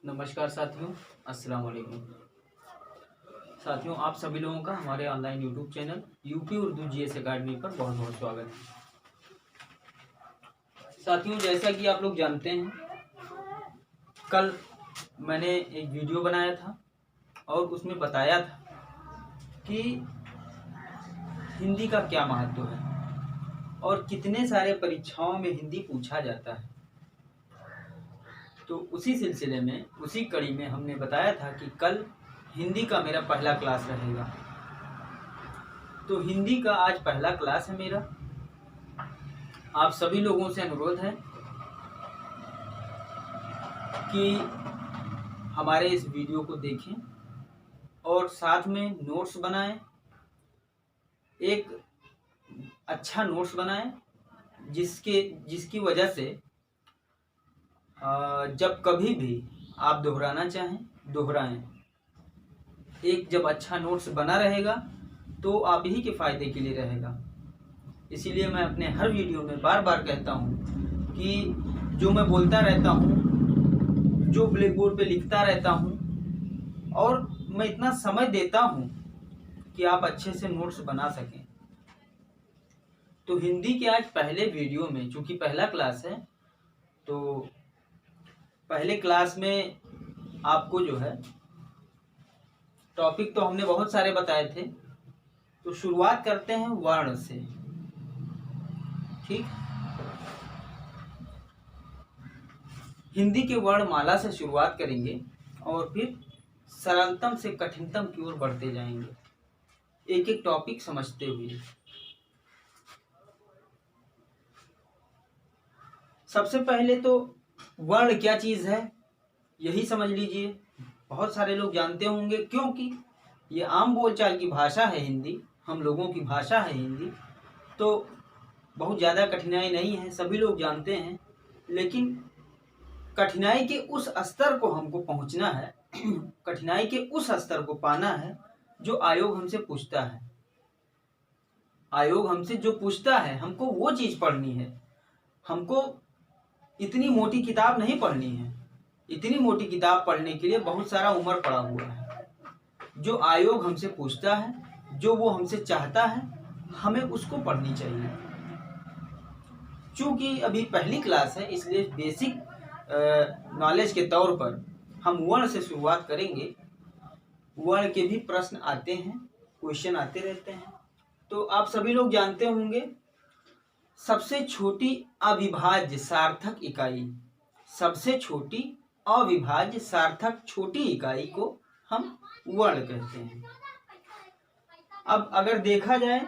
नमस्कार साथियों, अस्सलाम वालेकुम। साथियों, आप सभी लोगों का हमारे online YouTube channel UP Urdu GS academy पर बहुत बहुत स्वागत है। साथियों, जैसा कि आप लोग जानते हैं, कल मैंने एक वीडियो बनाया था और उसमें बताया था कि हिंदी का क्या महत्व है और कितने सारे परीक्षाओं में हिंदी पूछा जाता है। तो उसी सिलसिले में, उसी कड़ी में हमने बताया था कि कल हिंदी का मेरा पहला क्लास रहेगा। तो हिंदी का आज पहला क्लास है मेरा। आप सभी लोगों से अनुरोध है कि हमारे इस वीडियो को देखें और साथ में नोट्स बनाएं। एक अच्छा नोट्स बनाएं जिसकी वजह से जब कभी भी आप दोहराना चाहें, दोहराएं। एक जब अच्छा नोट्स बना रहेगा तो आप ही के फ़ायदे के लिए रहेगा। इसीलिए मैं अपने हर वीडियो में बार बार कहता हूँ कि जो मैं बोलता रहता हूँ, जो ब्लैक बोर्ड पे लिखता रहता हूँ, और मैं इतना समय देता हूँ कि आप अच्छे से नोट्स बना सकें। तो हिंदी के आज पहले वीडियो में, चूँकि पहला क्लास है, तो पहले क्लास में आपको जो है टॉपिक तो हमने बहुत सारे बताए थे। तो शुरुआत करते हैं वर्ण से। ठीक, हिंदी के वर्णमाला से शुरुआत करेंगे और फिर सरलतम से कठिनतम की ओर बढ़ते जाएंगे, एक एक टॉपिक समझते हुए। सबसे पहले तो वर्ण क्या चीज़ है यही समझ लीजिए। बहुत सारे लोग जानते होंगे क्योंकि ये आम बोलचाल की भाषा है हिंदी, हम लोगों की भाषा है हिंदी, तो बहुत ज़्यादा कठिनाई नहीं है, सभी लोग जानते हैं। लेकिन कठिनाई के उस स्तर को हमको पहुंचना है, कठिनाई के उस स्तर को पाना है जो आयोग हमसे पूछता है। आयोग हमसे जो पूछता है, हमको वो चीज़ पढ़नी है। हमको इतनी मोटी किताब नहीं पढ़नी है। इतनी मोटी किताब पढ़ने के लिए बहुत सारा उम्र पड़ा हुआ है। जो आयोग हमसे पूछता है, जो वो हमसे चाहता है, हमें उसको पढ़नी चाहिए। चूँकि अभी पहली क्लास है, इसलिए बेसिक नॉलेज के तौर पर हम वर्ण से शुरुआत करेंगे। वर्ण के भी प्रश्न आते हैं, क्वेश्चन आते रहते हैं। तो आप सभी लोग जानते होंगे, सबसे छोटी अविभाज्य सार्थक इकाई, सबसे छोटी अविभाज्य सार्थक छोटी इकाई को हम वर्ण कहते हैं। अब अगर देखा जाए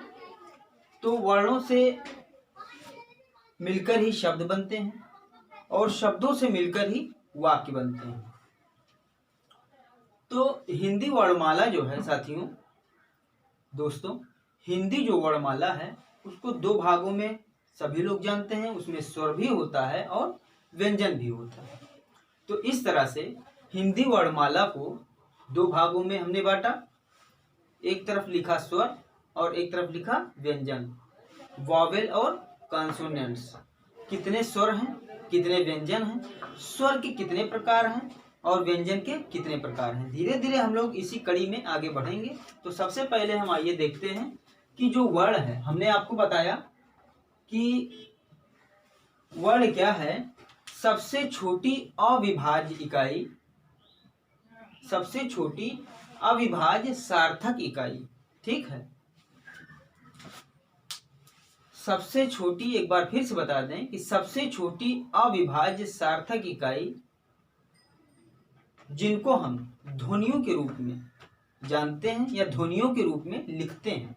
तो वर्णों से मिलकर ही शब्द बनते हैं और शब्दों से मिलकर ही वाक्य बनते हैं। तो हिंदी वर्णमाला जो है साथियों, दोस्तों, हिंदी जो वर्णमाला है उसको दो भागों में सभी लोग जानते हैं। उसमें स्वर भी होता है और व्यंजन भी होता है। तो इस तरह से हिंदी वर्णमाला को दो भागों में हमने बांटा। एक तरफ लिखा स्वर और एक तरफ लिखा व्यंजन, वॉवेल और कॉन्सोनेंट्स। कितने स्वर हैं, कितने व्यंजन हैं, स्वर के कितने प्रकार हैं और व्यंजन के कितने प्रकार हैं। धीरे धीरे हम लोग इसी कड़ी में आगे बढ़ेंगे। तो सबसे पहले हम आइए देखते हैं कि जो वर्ण है, हमने आपको बताया कि वर्ण क्या है। सबसे छोटी अविभाज्य इकाई, सबसे छोटी अविभाज्य सार्थक इकाई। ठीक है, सबसे छोटी, एक बार फिर से बता दें कि सबसे छोटी अविभाज्य सार्थक इकाई जिनको हम ध्वनियों के रूप में जानते हैं या ध्वनियों के रूप में लिखते हैं।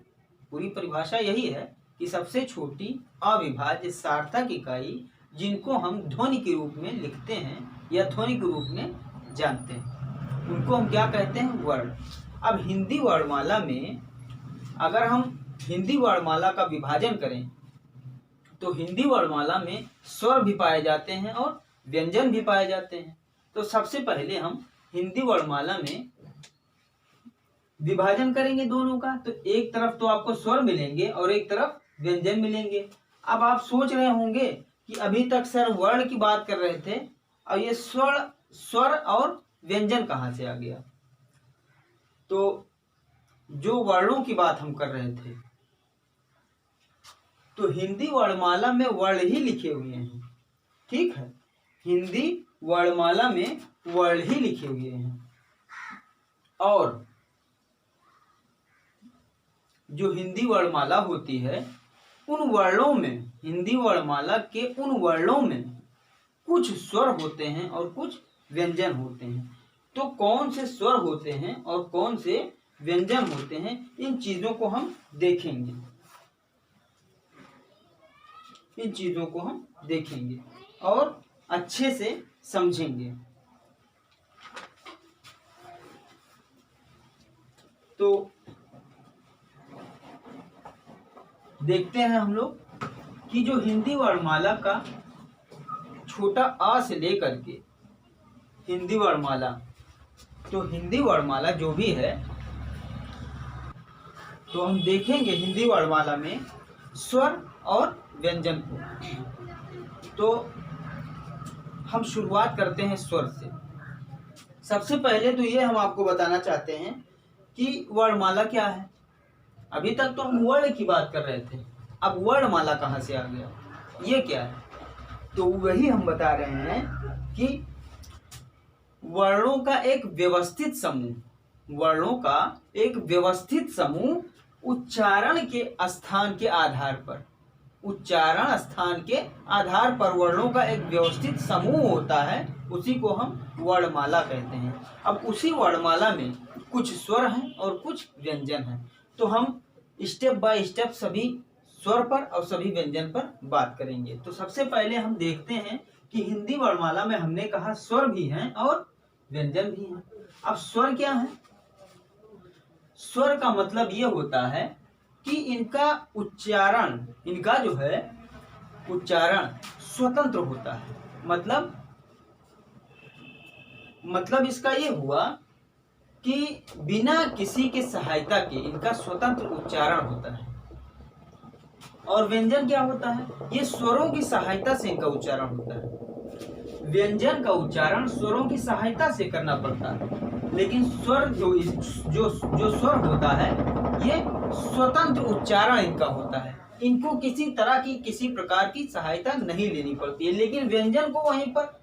पूरी परिभाषा यही है कि सबसे छोटी अविभाज्य सार्थक इकाई जिनको हम ध्वनि के रूप में लिखते हैं या ध्वनि के रूप में जानते हैं, उनको हम क्या कहते हैं? वर्ण। अब हिंदी वर्णमाला में अगर हम हिंदी वर्णमाला का विभाजन करें तो हिंदी वर्णमाला में स्वर भी पाए जाते हैं और व्यंजन भी पाए जाते हैं। तो सबसे पहले हम हिंदी वर्णमाला में विभाजन करेंगे दोनों का। तो एक तरफ तो आपको स्वर मिलेंगे और एक तरफ व्यंजन मिलेंगे। अब आप सोच रहे होंगे कि अभी तक सर वर्ण की बात कर रहे थे और ये स्वर और व्यंजन कहाँ से आ गया। तो जो वर्णों की बात हम कर रहे थे, तो हिंदी वर्णमाला में वर्ण ही लिखे हुए हैं, ठीक है, हिंदी वर्णमाला में वर्ण ही लिखे हुए हैं। और जो हिंदी वर्णमाला होती है, उन वर्णों में, हिंदी वर्णमाला के उन वर्णों में कुछ स्वर होते हैं और कुछ व्यंजन होते हैं। तो कौन से स्वर होते हैं और कौन से व्यंजन होते हैं, इन चीजों को हम देखेंगे, इन चीजों को हम देखेंगे और अच्छे से समझेंगे। तो देखते हैं हम लोग कि जो हिंदी वर्णमाला का छोटा आ से लेकर के हिंदी वर्णमाला, तो हिंदी वर्णमाला जो भी है, तो हम देखेंगे हिंदी वर्णमाला में स्वर और व्यंजन को। तो हम शुरुआत करते हैं स्वर से। सबसे पहले तो ये हम आपको बताना चाहते हैं कि वर्णमाला क्या है। अभी तक तो हम वर्ण की बात कर रहे थे, अब वर्णमाला कहाँ से आ गया, ये क्या है। तो वही हम बता रहे हैं कि वर्णों का एक व्यवस्थित समूह, वर्णों का एक व्यवस्थित समूह उच्चारण के स्थान के आधार पर, उच्चारण स्थान के आधार पर वर्णों का एक व्यवस्थित समूह होता है, उसी को हम वर्णमाला कहते हैं। अब उसी वर्णमाला में कुछ स्वर हैं और कुछ व्यंजन हैं। तो हम स्टेप बाय स्टेप सभी स्वर पर और सभी व्यंजन पर बात करेंगे। तो सबसे पहले हम देखते हैं कि हिंदी वर्णमाला में हमने कहा स्वर भी हैं और व्यंजन भी हैं। अब स्वर क्या है? स्वर का मतलब ये होता है कि इनका उच्चारण, इनका जो है उच्चारण स्वतंत्र होता है। मतलब इसका ये हुआ कि बिना किसी के सहायता के इनका स्वतंत्र उच्चारण होता है। और व्यंजन क्या होता है? ये स्वरों की सहायता से इनका उच्चारण होता है। व्यंजन का उच्चारण स्वरों की सहायता से करना पड़ता है, लेकिन स्वर जो स्वर होता है, ये स्वतंत्र उच्चारण इनका होता है। इनको किसी तरह की, किसी प्रकार की सहायता नहीं लेनी पड़ती है। लेकिन व्यंजन को वहीं पर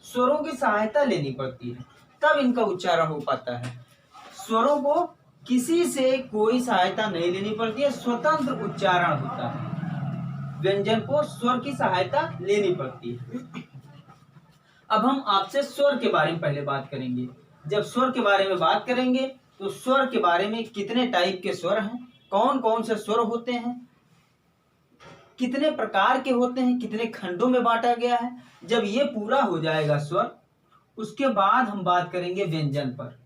स्वरों की सहायता लेनी पड़ती है, तब इनका उच्चारण हो पाता है। स्वरों को किसी से कोई सहायता नहीं लेनी पड़ती है, स्वतंत्र उच्चारण होता है। व्यंजन को स्वर की सहायता लेनी पड़ती है। अब हम आपसे स्वर के बारे में पहले बात करेंगे। जब स्वर के बारे में बात करेंगे तो स्वर के बारे में कितने टाइप के स्वर हैं, कौन कौन से स्वर होते हैं, कितने प्रकार के होते हैं, कितने खंडों में बांटा गया है। जब ये पूरा हो जाएगा स्वर, उसके बाद हम बात करेंगे व्यंजन पर।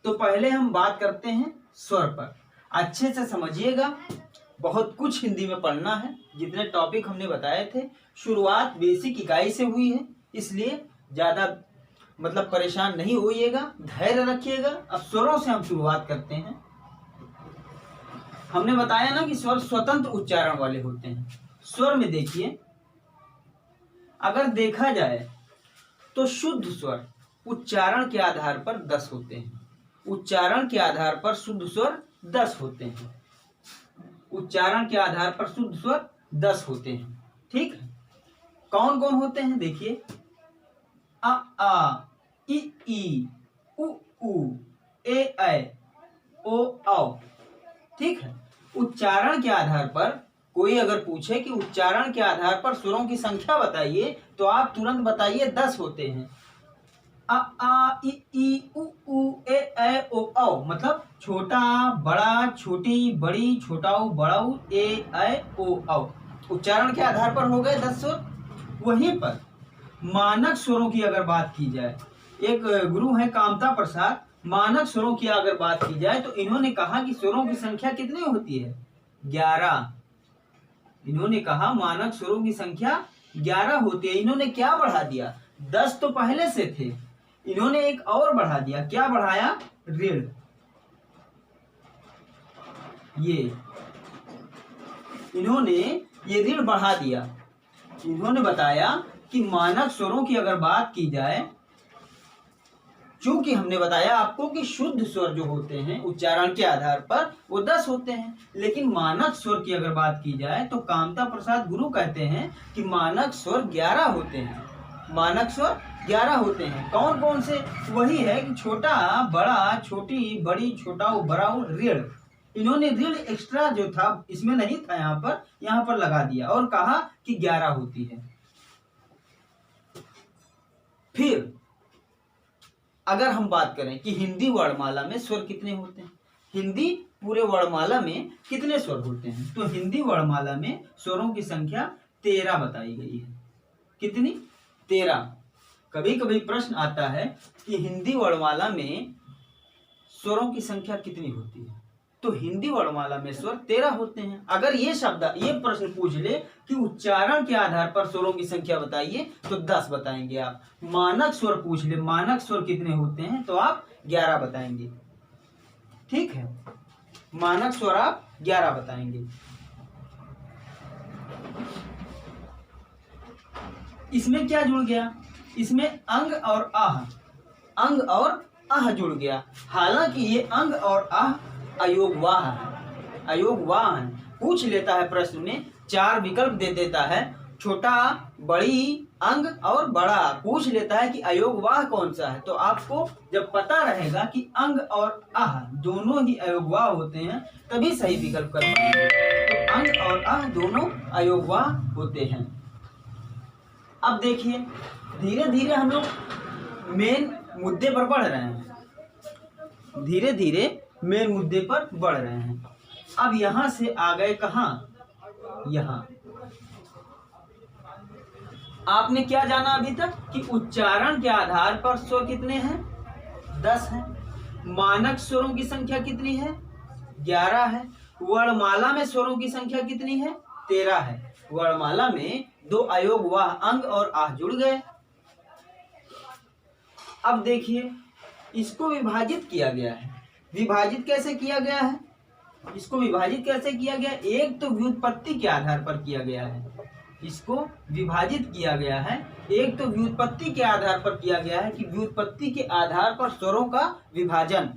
तो पहले हम बात करते हैं स्वर पर। अच्छे से समझिएगा, बहुत कुछ हिंदी में पढ़ना है। जितने टॉपिक हमने बताए थे, शुरुआत बेसिक इकाई से हुई है, इसलिए ज्यादा परेशान नहीं होइएगा, धैर्य रखिएगा। अब स्वरों से हम शुरुआत करते हैं। हमने बताया ना कि स्वर स्वतंत्र उच्चारण वाले होते हैं। स्वर में देखिए, अगर देखा जाए तो शुद्ध स्वर उच्चारण के आधार पर 10 होते हैं। उच्चारण के आधार पर शुद्ध स्वर 10 होते हैं। उच्चारण के आधार पर शुद्ध स्वर 10 होते हैं, ठीक है। कौन कौन होते हैं? देखिए, अ आ, ई उ ऊ, ए ऐ, ओ औ, ठीक है। उच्चारण के आधार पर कोई अगर पूछे कि उच्चारण के आधार पर स्वरों की संख्या बताइए, तो आप तुरंत बताइए 10 होते हैं। अ आ, ई उ ऊ, ए ऐ, ओ औ, मतलब छोटा, बड़ा, छोटी, बड़ी, छोटाऊ, बड़ाऊ, ए ऐ, ओ औ। उच्चारण के आधार पर हो गए 10 स्वर। वहीं पर मानक स्वरों की अगर बात की जाए, एक गुरु हैं कामता प्रसाद, मानक स्वरों की अगर बात की जाए तो इन्होंने कहा कि स्वरों की संख्या कितनी होती है? 11। इन्होंने कहा मानक स्वरों की संख्या 11 होती है। इन्होंने क्या बढ़ा दिया? 10 तो पहले से थे, इन्होंने एक और बढ़ा दिया। क्या बढ़ाया? ऋण। ये इन्होंने ये ऋण बढ़ा दिया। इन्होंने बताया कि मानक स्वरों की अगर बात की जाए चूंकि हमने बताया आपको कि शुद्ध स्वर जो होते हैं उच्चारण के आधार पर वो 10 होते हैं, लेकिन मानक स्वर की अगर बात की जाए तो कामता प्रसाद गुरु कहते हैं कि मानक स्वर 11 होते हैं। मानक स्वर 11 होते हैं। कौन कौन से? वही है कि छोटा, बड़ा, छोटी, बड़ी, छोटा, बड़ा, ऋण। इन्होंने ऋण एक्स्ट्रा जो था इसमें नहीं था, यहाँ पर लगा दिया और कहा कि 11 होती है। फिर अगर हम बात करें कि हिंदी वर्णमाला में स्वर कितने होते हैं, हिंदी पूरे वर्णमाला में कितने स्वर होते हैं, तो हिंदी वर्णमाला में स्वरों की संख्या 13 बताई गई है। कितनी? 13। कभी कभी प्रश्न आता है कि हिंदी वर्णमाला में स्वरों की संख्या कितनी होती है, तो हिंदी वर्णमाला में स्वर 13 होते हैं। अगर ये प्रश्न पूछ ले कि उच्चारण के आधार पर स्वरों की संख्या बताइए, तो 10 बताएंगे आप। मानक स्वर पूछ ले, मानक स्वर कितने होते हैं, तो आप 11 बताएंगे। ठीक है, मानक स्वर आप 11 बताएंगे। इसमें क्या जुड़ गया? इसमें अंग और आह, अंग और आह जुड़ गया। हालांकि ये अंग और आह अयोगवाह है, अयोगवाह है। पूछ लेता है प्रश्न में, 4 विकल्प दे देता है, छोटा, बड़ी, अंग और बड़ा। पूछ लेता है कि अयोगवाह कौन सा है, तो आपको जब पता रहेगा कि अंग और आह दोनों ही अयोगवाह होते हैं तभी सही विकल्प कर पाएंगे। तो अंग और आह दोनों अयोगवाह होते हैं। अब देखिए, धीरे धीरे हम लोग मेन मुद्दे पर बढ़ रहे हैं, धीरे धीरे मेन मुद्दे पर बढ़ रहे हैं। अब यहां से आ गए कहां? यहां आपने क्या जाना अभी तक कि उच्चारण के आधार पर स्वर कितने हैं? 10 हैं। मानक स्वरों की संख्या कितनी है? 11 है। वर्णमाला में स्वरों की संख्या कितनी है? 13 है। वर्णमाला में 2 अयोगवाह अंग और आह जुड़ गए। अब देखिए, इसको विभाजित किया गया है। विभाजित कैसे किया गया है? इसको विभाजित कैसे किया गया? एक तो व्युत्पत्ति के आधार पर किया गया है, इसको विभाजित किया गया है। एक तो व्युत्पत्ति के आधार पर किया गया है कि व्युत्पत्ति के आधार पर स्वरों का विभाजन।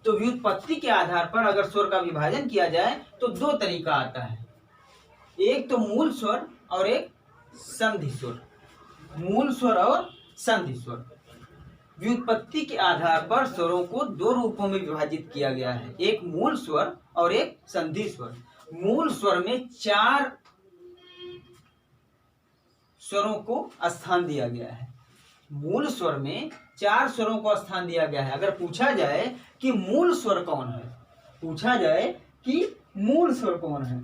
तो व्युत्पत्ति के आधार पर अगर स्वर का विभाजन किया जाए तो 2 तरीका आता है, एक तो मूल स्वर और एक संधि स्वर। मूल स्वर और संधि स्वर। व्युत्पत्ति के आधार पर स्वरों को 2 रूपों में विभाजित किया गया है, एक मूल स्वर और एक संधि स्वर। मूल स्वर में 4 स्वरों को स्थान दिया गया है। मूल स्वर में 4 स्वरों को स्थान दिया गया है। अगर पूछा जाए कि मूल स्वर कौन है, पूछा जाए कि मूल स्वर कौन है,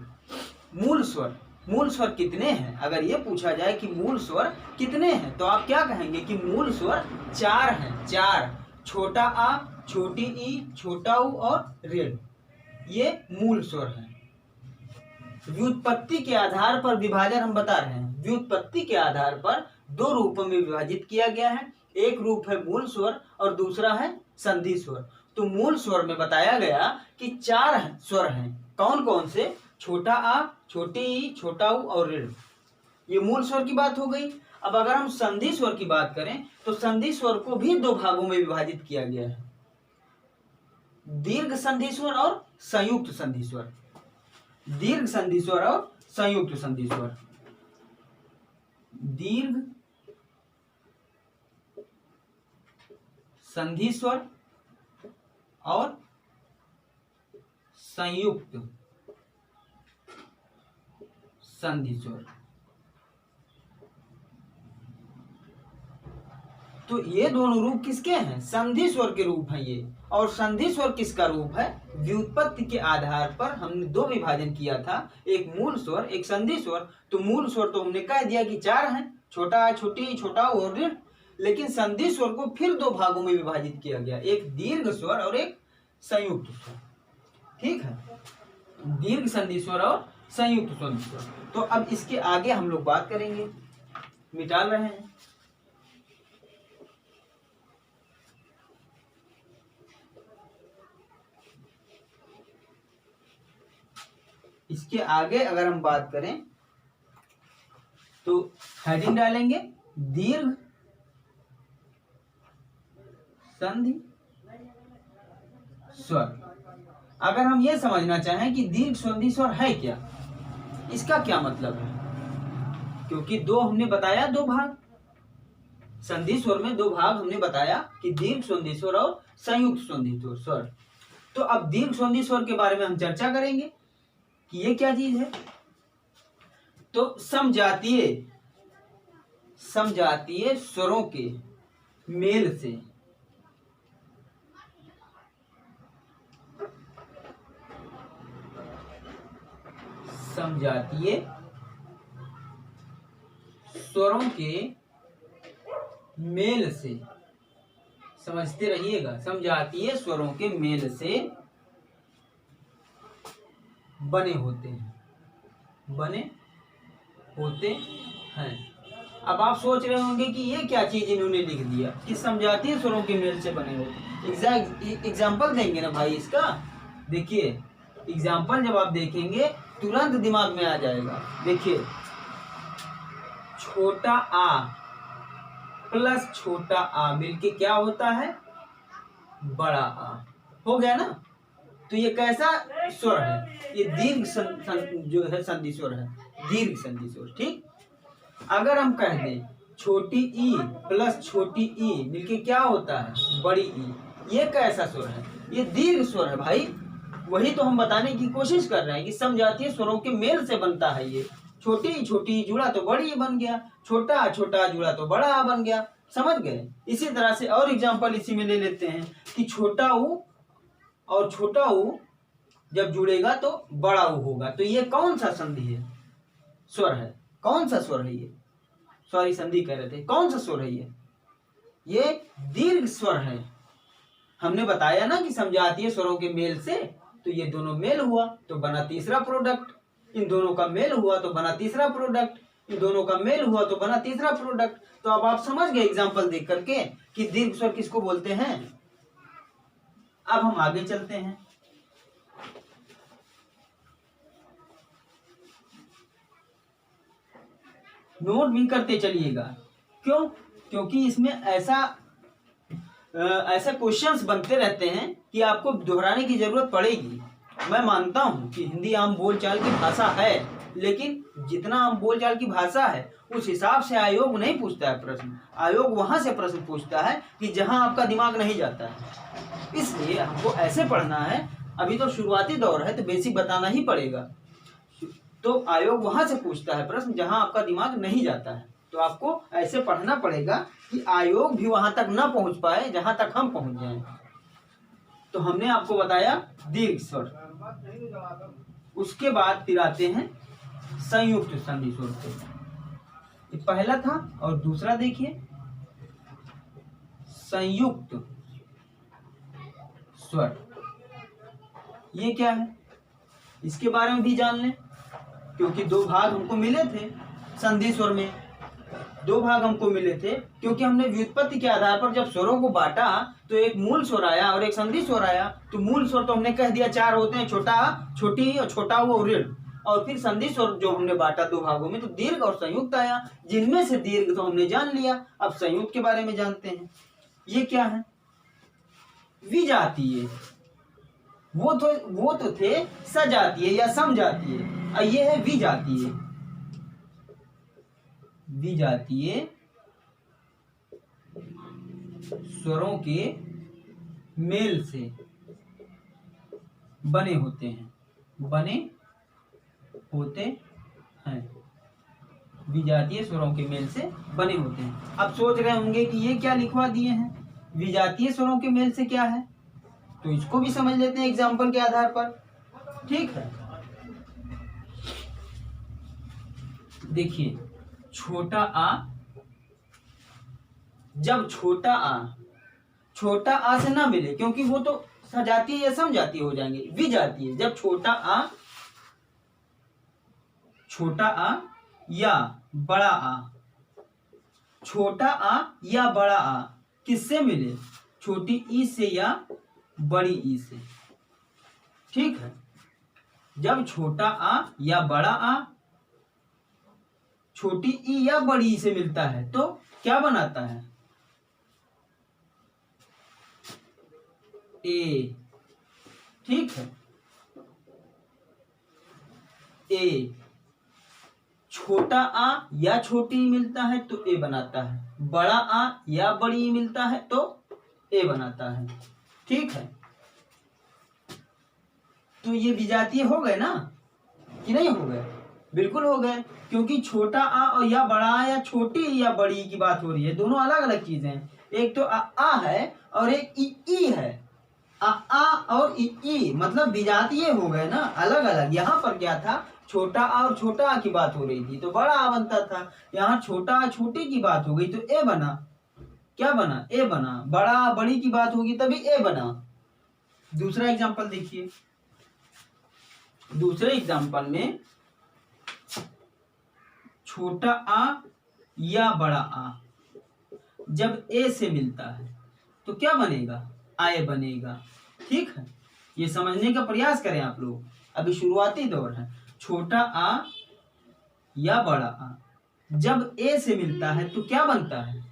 मूल स्वर कितने हैं, अगर ये पूछा जाए कि मूल स्वर कितने हैं, तो आप क्या कहेंगे कि मूल स्वर 4 हैं। 4, छोटा आ, छोटी ई, छोटा उ और ऋण, ये मूल स्वर हैं। व्युत्पत्ति के आधार पर विभाजन हम बता रहे हैं। व्युत्पत्ति के आधार पर 2 रूपों में विभाजित किया गया है, एक रूप है मूल स्वर और दूसरा है संधि स्वर। तो मूल स्वर में बताया गया कि 4 स्वर हैं। कौन कौन से? छोटा आ, छोटी ई, छोटा उ और ऋण, ये मूल स्वर की बात हो गई। अब अगर हम संधि स्वर की बात करें तो संधि स्वर को भी 2 भागों में विभाजित किया गया है, दीर्घ संधि स्वर और संयुक्त संधि स्वर। दीर्घ संधि स्वर और संयुक्त संधि स्वर। दीर्घ संधि स्वर और संयुक्त संधि स्वर। तो ये दोनों रूप किसके हैं? संधि स्वर के रूप हैं ये। और संधि स्वर किसका रूप है? व्युत्पत्ति के आधार पर हमने 2 विभाजन किया था, एक मूल स्वर एक संधि स्वर। तो मूल स्वर तो हमने कह दिया कि 4 हैं, छोटा, छोटी, छोटा और ऋण। लेकिन संधि स्वर को फिर 2 भागों में विभाजित किया गया, एक दीर्घ स्वर और एक संयुक्त स्वर। ठीक है, दीर्घ संधि स्वर और संयुक्त संधि स्वर। तो अब इसके आगे हम लोग बात करेंगे, मिटा रहे हैं। इसके आगे अगर हम बात करें तो हेडिंग डालेंगे दीर्घ संधि स्वर। अगर हम ये समझना चाहें कि दीर्घ संधि स्वर है क्या, इसका क्या मतलब है, क्योंकि दो हमने बताया, दो भाग संधि स्वर में, दो भाग हमने बताया कि दीर्घ संधि स्वर और संयुक्त संधि स्वर। तो अब दीर्घ संधि स्वर के बारे में हम चर्चा करेंगे कि ये क्या चीज है। तो समजातीय स्वरों के मेल से समजातीय स्वरों के मेल से, समझते रहिएगा, समजातीय स्वरों के मेल से बने होते हैं। अब आप सोच रहे होंगे कि ये क्या चीज इन्होंने लिख दिया कि समजातीय स्वरों के मेल से बने होते। एग्जाम्पल देंगे ना भाई इसका। देखिए एग्जाम्पल जब आप देखेंगे तुरंत दिमाग में आ जाएगा। देखिए छोटा आ प्लस छोटा आ मिलके क्या होता है, बड़ा आ हो गया ना। तो ये कैसा स्वर है, ये दीर्घ जो है संधि स्वर है, दीर्घ संधि स्वर। ठीक, अगर हम कह दें छोटी ई प्लस छोटी ई मिलके क्या होता है, बड़ी ई, ये कैसा स्वर है, ये दीर्घ स्वर है भाई। वही तो हम बताने की कोशिश कर रहे हैं कि समजातीय स्वरों के मेल से बनता है ये। छोटी जुड़ा तो बड़ी बन गया, छोटा जुड़ा तो बड़ा बन गया, समझ गए। इसी तरह से और एग्जांपल इसी में ले लेते हैं कि छोटा ऊ और छोटा ऊ जब जुड़ेगा तो बड़ा ऊ होगा। तो ये कौन सा संधि है, स्वर है, कौन सा स्वर है ये, सॉरी संधि कह रहे थे, कौन सा स्वर है ये दीर्घ स्वर है। हमने बताया ना कि समजातीय स्वरों के मेल से, तो ये दोनों मेल हुआ तो बना तीसरा प्रोडक्ट, इन दोनों का मेल हुआ तो बना तीसरा प्रोडक्ट, इन दोनों का मेल हुआ तो बना तीसरा प्रोडक्ट। तो अब आप समझ गए एग्जाम्पल देख करके कि दीर्घ स्वर किसको बोलते हैं। अब हम आगे चलते हैं। नोट भी करते चलिएगा, क्यों, क्योंकि इसमें ऐसे क्वेश्चंस बनते रहते हैं कि आपको दोहराने की जरूरत पड़ेगी। मैं मानता हूं कि हिंदी आम बोलचाल की भाषा है, लेकिन जितना आम बोलचाल की भाषा है उस हिसाब से आयोग नहीं पूछता है प्रश्न। आयोग वहां से प्रश्न पूछता है कि जहां आपका दिमाग नहीं जाता है। इसलिए हमको ऐसे पढ़ना है। अभी तो शुरुआती दौर है तो बेसिक बताना ही पड़ेगा। तो आयोग वहां से पूछता है प्रश्न जहां आपका दिमाग नहीं जाता है। तो आपको ऐसे पढ़ना पड़ेगा कि आयोग भी वहां तक ना पहुंच पाए जहां तक हम पहुंच जाएं। तो हमने आपको बताया दीर्घ स्वर, उसके बाद फिर आते हैं संयुक्त संधि स्वर पे। पहला था और दूसरा देखिए संयुक्त स्वर, ये क्या है इसके बारे में भी जान लें, क्योंकि दो भाग हमको मिले थे संधि स्वर में, दो भाग हमको मिले थे क्योंकि हमने व्युत्पत्ति के आधार पर जब स्वरों को बांटा तो एक मूल स्वर आया और एक संधि स्वर आया। तो मूल स्वर तो हमने कह दिया चार होते हैं, छोटा, छोटी और छोटा वो ऋण, और फिर संधि स्वर जो हमने बांटा दो भागों में तो दीर्घ और संयुक्त आया, जिनमें से दीर्घ तो हमने जान लिया। अब संयुक्त के बारे में जानते हैं। ये क्या है, विजातीय, वो तो थे सजातीय या समजातीय, और ये है विजातीय। विजातीय स्वरों के मेल से बने होते हैं, विजातीय स्वरों के मेल से बने होते हैं। अब सोच रहे होंगे कि ये क्या लिखवा दिए हैं, विजातीय स्वरों के मेल से क्या है, तो इसको भी समझ लेते हैं एग्जाम्पल के आधार पर। ठीक है, देखिए छोटा आ, जब छोटा आ से ना मिले क्योंकि वो तो सजातीय या समजातीय हो जाएंगे, विजातीय, जब छोटा आ या बड़ा आ, छोटा आ या बड़ा आ किससे मिले, छोटी ई से या बड़ी ई से। ठीक है, जब छोटा आ या बड़ा आ छोटी ई या बड़ी ई से मिलता है तो क्या बनाता है, ए, ठीक है, ए। छोटा आ या छोटी ई मिलता है तो ए बनाता है, बड़ा आ या बड़ी ई मिलता है तो ए बनाता है, ठीक है। तो ये विजातीय हो गए ना कि नहीं हो गए? बिल्कुल हो गए, क्योंकि छोटा आ और या बड़ा आ या छोटी या बड़ी की बात हो रही है, दोनों अलग अलग चीजें हैं। एक तो आ है और एक ई है। आ और ई मतलब विजातीय हो गए ना, अलग अलग। यहाँ पर क्या था, छोटा आ और छोटा आ की बात हो रही थी तो बड़ा आ बनता था। यहाँ छोटा आ छोटी की बात हो गई तो ए बना। क्या बना? ए बना। बड़ा आ बड़ी की बात होगी तभी ए बना। दूसरा एग्जांपल देखिए। दूसरे एग्जांपल में छोटा आ या बड़ा आ जब ए से मिलता है तो क्या बनेगा? आए बनेगा, ठीक है। ये समझने का प्रयास करें आप लोग, अभी शुरुआती दौर है। छोटा आ या बड़ा आ जब ए से मिलता है तो क्या बनता है?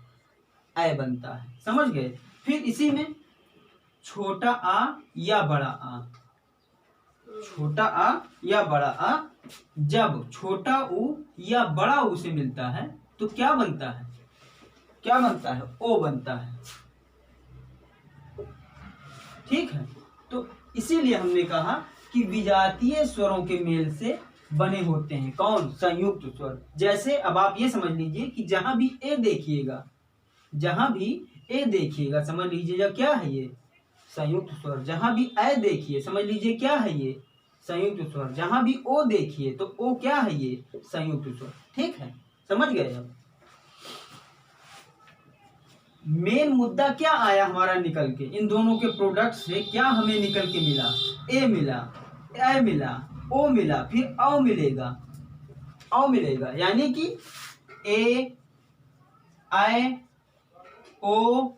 आए बनता है, समझ गए। फिर इसी में छोटा आ या बड़ा आ, छोटा आ या बड़ा आ जब छोटा ऊ या बड़ा ऊ से मिलता है तो क्या बनता है? क्या बनता है? ओ बनता है, ठीक है। तो इसीलिए हमने कहा कि विजातीय स्वरों के मेल से बने होते हैं कौन? संयुक्त स्वर। जैसे अब आप ये समझ लीजिए कि जहां भी ए देखिएगा, जहां भी ए देखिएगा समझ लीजिएगा क्या है ये? संयुक्त स्वर। जहां भी ए देखिए समझ लीजिए क्या है ये? संयुक्त स्वर। जहां भी ओ देखिए तो ओ क्या है ये? संयुक्त स्वर, ठीक है। समझ गए? अब मेन मुद्दा क्या आया हमारा निकल के, इन दोनों के प्रोडक्ट से क्या हमें निकल के मिला? ए मिला, ए मिला, ओ मिला, फिर औ मिलेगा, औ मिलेगा। यानी कि ए, आई, ओ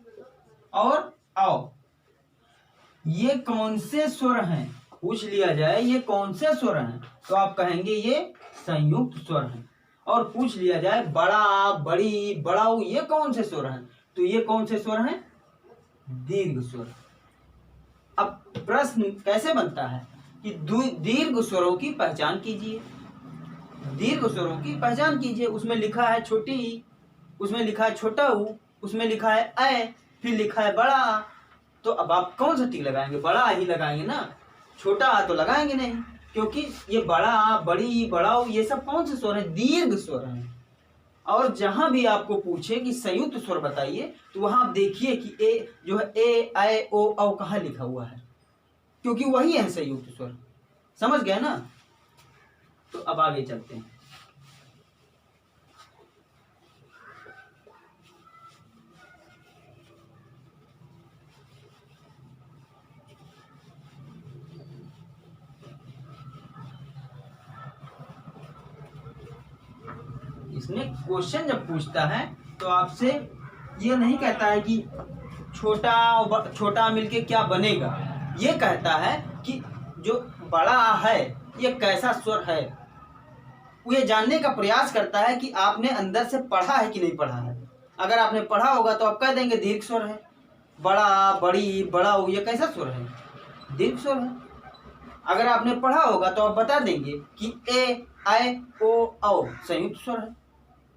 और औ ये कौन से स्वर हैं? पूछ लिया जाए ये कौन से स्वर हैं तो आप कहेंगे ये संयुक्त स्वर हैं। और पूछ लिया जाए बड़ा, बड़ी, बड़ाऊ ये कौन से स्वर हैं तो ये कौन से स्वर हैं? दीर्घ स्वर। अब प्रश्न कैसे बनता है कि दीर्घ स्वरों की पहचान कीजिए। दीर्घ स्वरों की पहचान कीजिए। उसमें लिखा है छोटी ई, उसमें लिखा है छोटा ऊ, उसमें लिखा है ऐ, फिर लिखा है बड़ा आ। तो अब आप कौन सा टिक लगाएंगे? बड़ा आ ही लगाएंगे ना, छोटा आ तो लगाएंगे नहीं, क्योंकि ये बड़ा आ, बड़ी, बड़ाऊ ये सब कौन से स्वर हैं? दीर्घ स्वर हैं। और जहां भी आपको पूछे कि संयुक्त स्वर बताइए तो वहां आप देखिए कि ए जो है ए, आई, ओ, औ कहाँ लिखा हुआ है, क्योंकि वही है संयुक्त स्वर। समझ गए ना? तो अब आगे चलते हैं। इसमें क्वेश्चन जब पूछता है तो आपसे ये नहीं कहता है कि छोटा मिलके क्या बनेगा, ये कहता है कि जो बड़ा है ये कैसा स्वर है। वो ये जानने का प्रयास करता है कि आपने अंदर से पढ़ा है कि नहीं पढ़ा है। अगर आपने पढ़ा होगा तो आप कह देंगे दीर्घ स्वर है। बड़ा, बड़ी, बड़ाऊ ये कैसा स्वर है? दीर्घ स्वर है। अगर आपने पढ़ा होगा तो आप बता देंगे कि ए, आई, ओ, औ संयुक्त स्वर है,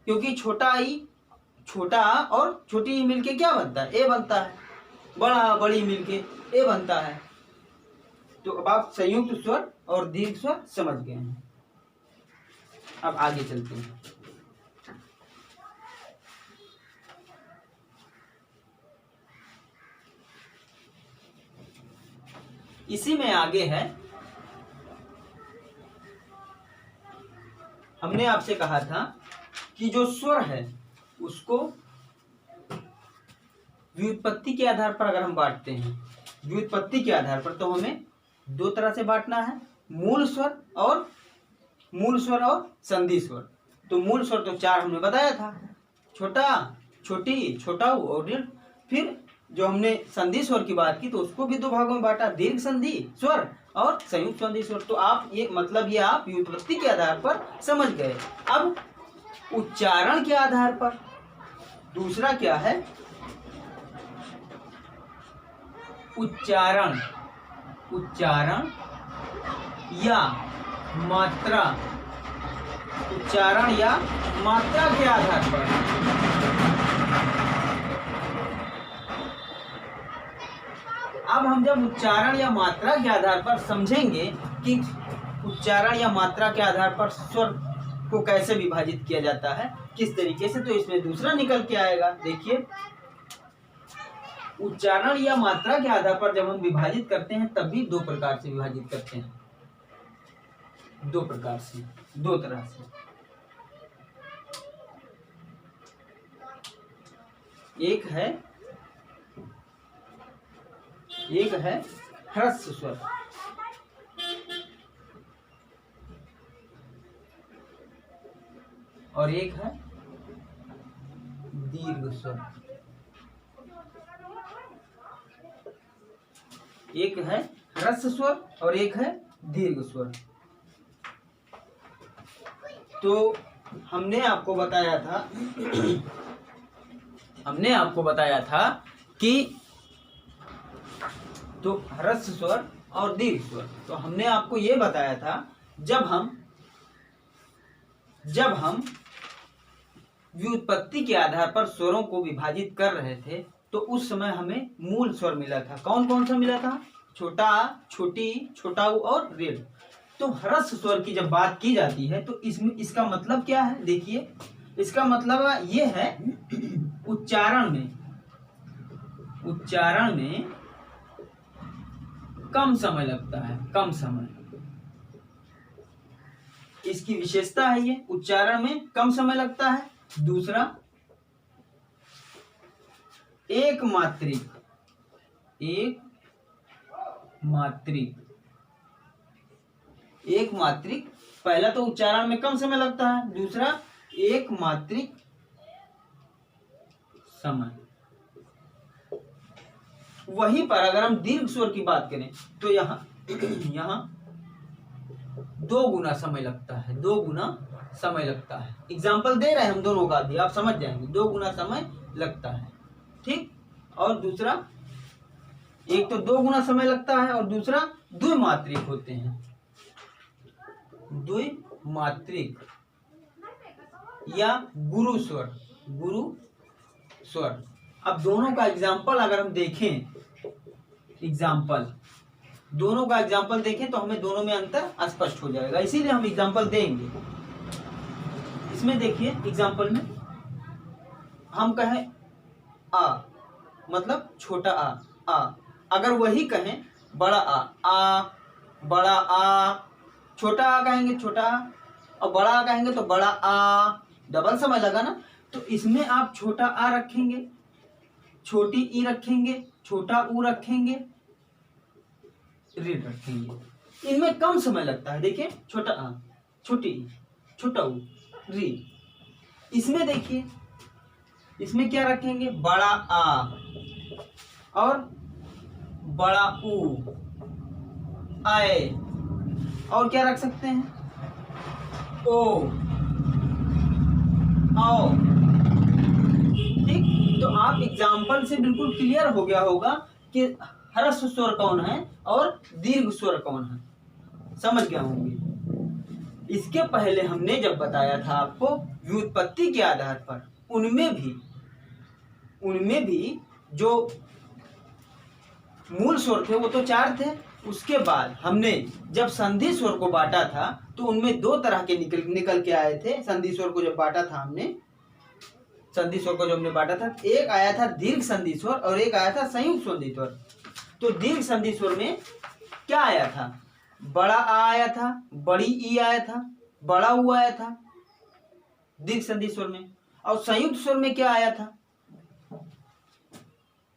क्योंकि छोटा ई, छोटा आ और छोटी ई मिलके क्या बनता है? ए बनता है। बड़ा, बड़ी मिलके ए बनता है। तो अब आप संयुक्त स्वर और दीर्घ स्वर समझ गए हैं। अब आगे चलते हैं। इसी में आगे है, हमने आपसे कहा था कि जो स्वर है उसको व्युत्पत्ति के आधार पर अगर हम बांटते हैं, व्युत्पत्ति के आधार पर, तो हमें दो तरह से बांटना है, मूल स्वर और संधि स्वर। तो मूल स्वर तो चार हमने बताया था, छोटा, छोटी, छोटाऊ और दीर्घ। फिर जो हमने संधि स्वर की बात की तो उसको भी दो भागों में बांटा, दीर्घ संधि स्वर और संयुक्त संधि स्वर। तो आप ये मतलब ये आप व्युत्पत्ति के आधार पर समझ गए। अब उच्चारण के आधार पर दूसरा क्या है? उच्चारण या मात्रा, उच्चारण या मात्रा के आधार पर अब हम जब उच्चारण या मात्रा के आधार पर समझेंगे कि उच्चारण या मात्रा के आधार पर स्वर को कैसे विभाजित किया जाता है, किस तरीके से, तो इसमें दूसरा निकल के आएगा। देखिए, उच्चारण या मात्रा के आधार पर जब हम विभाजित करते हैं तब भी दो प्रकार से विभाजित करते हैं, दो प्रकार से, दो तरह से। एक है ह्रस्व स्वर, और एक है दीर्घ स्वर। एक है ह्रस्व स्वर और एक है दीर्घ स्वर। तो हमने आपको बताया था कि तो ह्रस्व स्वर और दीर्घ स्वर, तो हमने आपको ये बताया था जब हम व्युत्पत्ति के आधार पर स्वरों को विभाजित कर रहे थे तो उस समय हमें मूल स्वर मिला था। कौन कौन सा मिला था? छोटा आ, छोटी, छोटा उ और ऋ। तो ह्रस्व स्वर की जब बात की जाती है तो इसमें इसका मतलब क्या है? देखिए, इसका मतलब ये है उच्चारण में कम समय लगता है, कम समय, इसकी विशेषता है ये, उच्चारण में कम समय लगता है। दूसरा, एक मात्रिक, पहला तो उच्चारण में कम समय लगता है, दूसरा एक मात्रिक समय। वहीं पर अगर हम दीर्घ स्वर की बात करें तो यहाँ 2 गुना समय लगता है, 2 गुना समय लगता है। एग्जाम्पल दे रहे हैं हम दोनों का भी, आप समझ जाएंगे, 2 गुना समय लगता है, ठीक। और दूसरा, एक तो 2 गुना समय लगता है और दूसरा द्विमात्रिक होते हैं, द्विमात्रिक या गुरु स्वर। अब दोनों का एग्जाम्पल अगर हम देखें, दोनों का एग्जाम्पल देखें तो हमें दोनों में अंतर स्पष्ट हो जाएगा, इसीलिए हम एग्जाम्पल देंगे। इसमें देखिए, एग्जाम्पल में हम कहें आ, मतलब छोटा आ, अगर वही कहें बड़ा आ, बड़ा आ, छोटा आ कहेंगे छोटा आ, और बड़ा आ कहेंगे तो बड़ा आ, डबल समय लगा ना। तो इसमें आप छोटा आ रखेंगे, छोटी ई रखेंगे, छोटा ऊ रखेंगे, ऋ रखेंगे, इनमें कम समय लगता है। देखिए, छोटा आ, छोटी ई, छोटा ऊ, ऋ। इसमें देखिए, इसमें क्या रखेंगे? बड़ा आ और बड़ा ऊ, आए, और क्या रख सकते हैं? ओ, आओ, ठीक। तो आप एग्जाम्पल से बिल्कुल क्लियर हो गया होगा कि ह्रस्व स्वर कौन है और दीर्घ स्वर कौन है, समझ गए होंगे। इसके पहले हमने जब बताया था आपको व्युत्पत्ति के आधार पर, उनमें भी जो मूल स्वर थे वो तो 4 थे। उसके बाद हमने जब संधि स्वर को बांटा था तो उनमें 2 तरह के निकल के आए थे। संधि स्वर को जब बांटा था हमने, एक आया था दीर्घ संधि स्वर और एक आया था संयुक्त संधि स्वर। तो दीर्घ संधि स्वर में क्या आया था? बड़ा आ आया था, बड़ी ई आया था, बड़ा ऊ आया था दीर्घ संधि स्वर में। और संयुक्त स्वर में क्या आया था?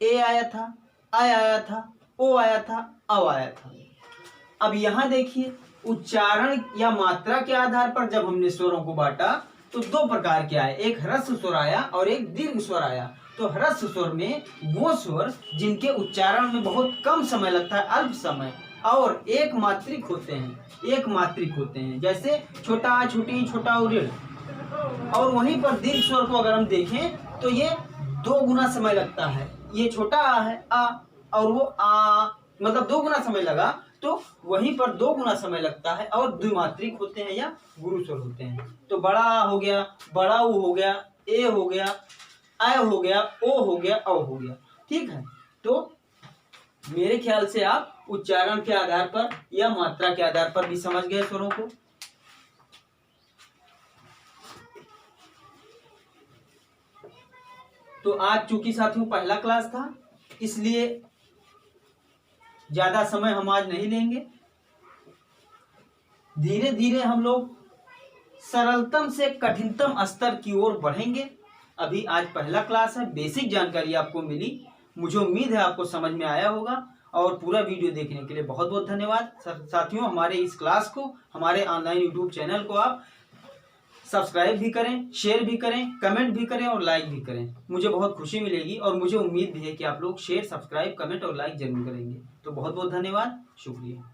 ए आया था, आय आया था, ओ आया था, अव आया था। अब यहाँ देखिए, उच्चारण या मात्रा के आधार पर जब हमने स्वरों को बांटा तो 2 प्रकार के आए, एक ह्रस्व स्वर आया और एक दीर्घ स्वर आया। तो ह्रस्व स्वर में वो स्वर जिनके उच्चारण में बहुत कम समय लगता है, अल्प समय, और एक मात्रिक होते हैं, जैसे छोटा आ, छोटी, छोटा ऊ, ऋ। और वहीं पर दीर्घ स्वर को अगर हम देखें तो ये 2 गुना समय लगता है। ये छोटा आ है आ, और वो मतलब 2 गुना समय लगा, तो वहीं पर 2 गुना समय लगता है और द्विमात्रिक होते हैं या गुरु स्वर होते हैं। तो बड़ा हो गया, बड़ा ऊ हो गया, ए हो गया, आ हो गया, ओ हो गया, औ हो गया। ठीक है, तो मेरे ख्याल से आप उच्चारण के आधार पर या मात्रा के आधार पर भी समझ गए स्वरों को। तो आज चूंकि साथियों पहला क्लास था, इसलिए ज्यादा समय हम आज नहीं लेंगे। धीरे धीरे हम लोग सरलतम से कठिनतम स्तर की ओर बढ़ेंगे। अभी आज पहला क्लास है, बेसिक जानकारी आपको मिली। मुझे उम्मीद है आपको समझ में आया होगा, और पूरा वीडियो देखने के लिए बहुत बहुत धन्यवाद। साथियों, हमारे इस क्लास को, हमारे ऑनलाइन यूट्यूब चैनल को आप सब्सक्राइब भी करें, शेयर भी करें, कमेंट भी करें और लाइक भी करें। मुझे बहुत खुशी मिलेगी और मुझे उम्मीद भी है कि आप लोग शेयर, सब्सक्राइब, कमेंट और लाइक जरूर करेंगे। तो बहुत बहुत धन्यवाद, शुक्रिया।